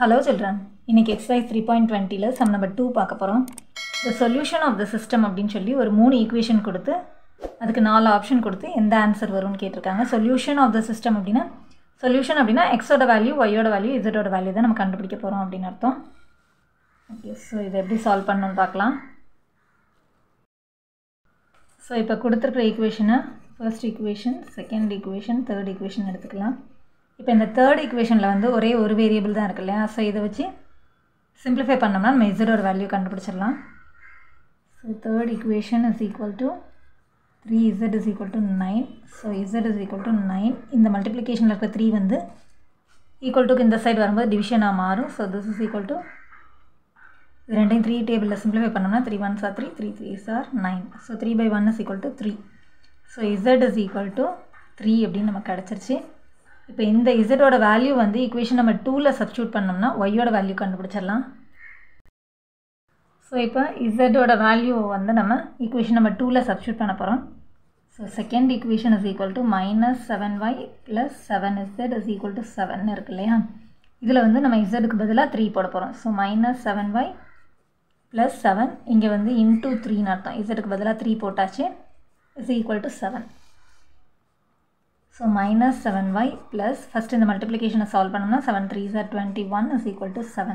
Hello children, இன்னைக்கு exercise 3.20ல sum number 2 பார்க்க போறோம். The solution of the system அப்படினு சொல்லி ஒரு மூணு ஈக்குவேஷன் கொடுத்து அதுக்கு நாலு ஆப்ஷன் கொடுத்து எந்த ஆன்சர் வரும்னு கேட்டிருக்காங்க. solution of the system அப்படினா x ஓட வேல்யூ, y ஓட வேல்யூ, z ஓட வேல்யூ தான் நம்ம கண்டுபிடிக்க போறோம் அப்படின அர்த்தம். ஓகே, சோ இத எப்படி சால்வ் பண்ணனும்னு பார்க்கலாம். சோ இப்போ கொடுத்திருக்கிற ஈக்குவேஷனை first equation, second equation, third equation எடுத்துக்கலாம். இப்போ இந்த third equationல வந்து ஒரே ஒரு வேரியபிள் தான் இருக்கு இல்லையா? சோ இத வச்சு simplify பண்ணோம்னா நம்ம z ஓட வேல்யூ கண்டுபிடிச்சிடலாம். So third equation is equal to 3z is equal to 9. So z is equal to 9. இந்த மல்டிப்ளிகேஷன்ல இருக்க 3 வந்து equal to இந்த சைடு வரும்போது டிவிஷனா மாறும். So this is equal to இது ரெண்டையும் 3 டேபிள்ல simplify பண்ணோம்னா 3 1s are 3, 3 3s are 9. So 3 by 1 is equal to 3. So z is equal to 3 அப்படி நமக்கு கிடைச்சிருச்சு. இப்போ இந்த z ஓட வேல்யூ வந்து ஈக்குவேஷன் நம்பர் 2ல சப்ஸ்டிட்யூட் பண்ணோம்னா y ஓட வேல்யூ கண்டுபிடிச்சிடலாம். ஸோ இப்போ z ஓட வேல்யூ வந்து நம்ம ஈக்குவேஷன் நம்பர் 2ல சப்ஸ்டிட்யூட் பண்ண போகிறோம். So second equation is equal to -7y + 7z is equal to 7 இருக்கு இல்லையா? இதில் வந்து நம்ம zக்கு பதிலாக 3 போட போகிறோம். ஸோ -7y + 7 இங்கே வந்து இன்டூ 3ன்னு அர்த்தம். zக்கு பதிலாக 3 போட்டாச்சு is equal to 7. So -7y plus first in the multiplication solve பண்ணோம்னா 7 3s are 21 is equal to 7.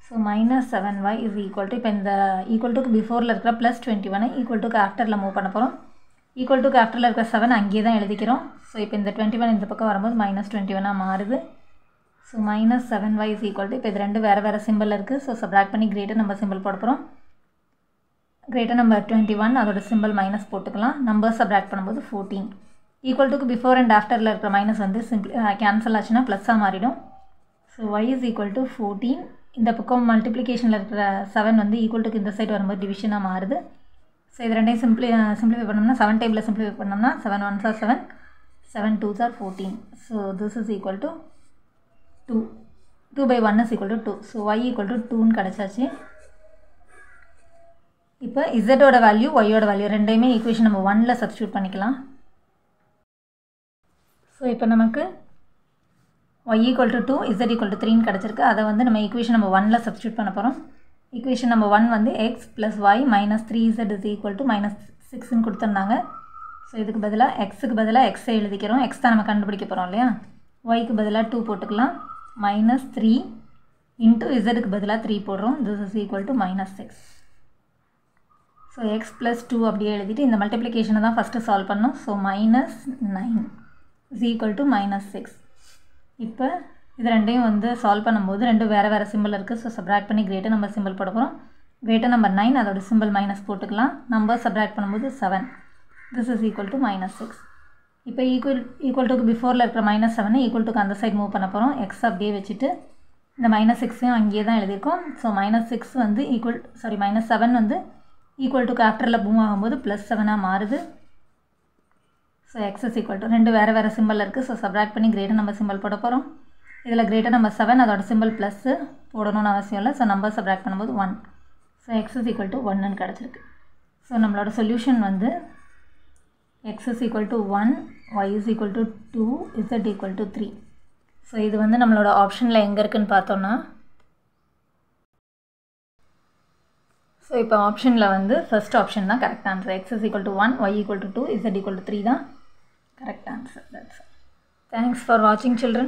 So -7y is equal to இப்போ இந்த equal to பிஃபோரில் இருக்கிற ப்ளஸ் 21 equal to ஆஃப்டரில் மூவ் பண்ண போகிறோம். equal to ஆஃப்டரில் இருக்கிற 7 அங்கேயே தான் எழுதிக்கிறோம். ஸோ இப்போ இந்த 21 இந்த பக்கம் வரும்போது -21 மாறுது. So -7y is equal to இப்போ இது ரெண்டு வேறு வேறு சிம்பிள் இருக்குது. ஸோ சப்ராக்ட் பண்ணி கிரேட்டர் நம்பர் சிம்பிள் போட போகிறோம். கிரேட்டர் நம்பர் 21 அதோட சிம்பிள் மைனஸ் போட்டுக்கலாம். நம்பர் சப்ராக்ட் பண்ணும்போது 14. ஈக்குவல் டுக்கு பிஃபோர் அண்ட் ஆஃப்டரில் இருக்கிற மைனஸ் வந்து கேன்சல் ஆச்சுன்னா ப்ளஸ்ஸாக மாறிடும். So y is equal to 14. இந்த பக்கம் மல்டிப்ளிகேஷனில் இருக்கிற 7 வந்து ஈக்குவல் டுக்கு இந்த சைடு வரும்போது டிவிஷனாக மாறுது. ஸோ இது ரெண்டையும் சிம்பிளிஃபை பண்ணோம்னா 7 டேபிளில் சிம்பிளிஃபை பண்ணோம்னா 7 1s are 7, 7 2s are 14. So this is equal to 2. 2 by 1 is equal to 2. So y equal to 2ன்னு கிடச்சாச்சு. இப்போ z ஓட வேல்யூ, y ஓட வேல்யூ ரெண்டையுமே ஈக்குவேஷன் நம்ம 1ல சப்ஸ்டிட்யூட் பண்ணிக்கலாம். ஸோ இப்போ நமக்கு y equal to 2, z equal to 3ன்னு கிடச்சிருக்கு. அதை வந்து நம்ம ஈக்குவேஷன் நம்ம 1ல சப்ஸ்டிட்யூட் பண்ண போகிறோம். ஈக்குவேஷன் நம்ம 1 வந்து x + y - 3z is equal to -6ன்னு கொடுத்துருந்தாங்க. ஸோ இதுக்கு பதிலாக எக்ஸுக்கு பதிலாக எக்ஸை எழுதிக்கிறோம். எக்ஸ் தான் நம்ம கண்டுபிடிக்க போகிறோம் இல்லையா? ஒய்க்கு பதிலாக 2 போட்டுக்கலாம். -3 இன்ட்டு இசட்டுக்கு பதிலாக 3 போடுறோம். This is equal to -6. So X + 2 அப்படியே எழுதிட்டு இந்த மல்டிப்ளிகேஷனை தான் ஃபஸ்ட்டு சால்வ் பண்ணோம். So -9 is equal to -6. இப்போ இது ரெண்டையும் வந்து சால்வ் பண்ணும்போது ரெண்டும் வேறு வேறு சிம்பிள் இருக்குது. ஸோ சப்ராக்ட் பண்ணி கிரேட்டர் நம்பர் சிம்பிள் போட போகிறோம். கிரேட்டர் நம்பர் 9 அதோட சிம்பிள் மைனஸ் போட்டுக்கலாம். நம்பர் சப்ராக்ட் பண்ணும்போது 7. This is equal to -6. இப்போ ஈக்குவல் டுக்கு பிஃபோரில் இருக்கிற -7 ஈக்குவல் டுக்கு அந்த சைட் மூவ் பண்ண போகிறோம். எக்ஸ் அப்படியே வச்சுட்டு இந்த -6ஐயும் அங்கேயே தான் எழுதியிருக்கோம். ஸோ -6 வந்து -7 வந்து ஈக்குவல் டுக்கு ஆஃப்டரில் மூவ் ஆகும்போது +7ஆக மாறுது. So x is equal to ரெண்டு வேறு வேறு சிம்பிள் இருக்குது. ஸோ சப்ராக்ட் பண்ணி கிரேட்டர் நம்பர் சிம்பிள் போட போகிறோம். இதில் கிரேட்டர் நம்பர் 7 அதோட சிம்பிள் ப்ளஸ்ஸு போடணும்னு அவசியம் இல்லை. ஸோ நம்பர் சப்ராக்ட் பண்ணும்போது 1. So x is equal to 1ன்னு கிடச்சிருக்கு. ஸோ நம்மளோட சொல்யூஷன் வந்து x is equal to 1, y is equal to 2, Z equal to 3. So இது வந்து நம்மளோட ஆப்ஷனில் எங்கே இருக்குதுன்னு பார்த்தோன்னா, ஸோ இப்போ ஆப்ஷனில் வந்து ஃபர்ஸ்ட் ஆப்ஷன் தான் correct answer. X is equal to 1, Y equal to 2, Z equal to 3 தான் correct answer. That's all. Thanks for watching, children.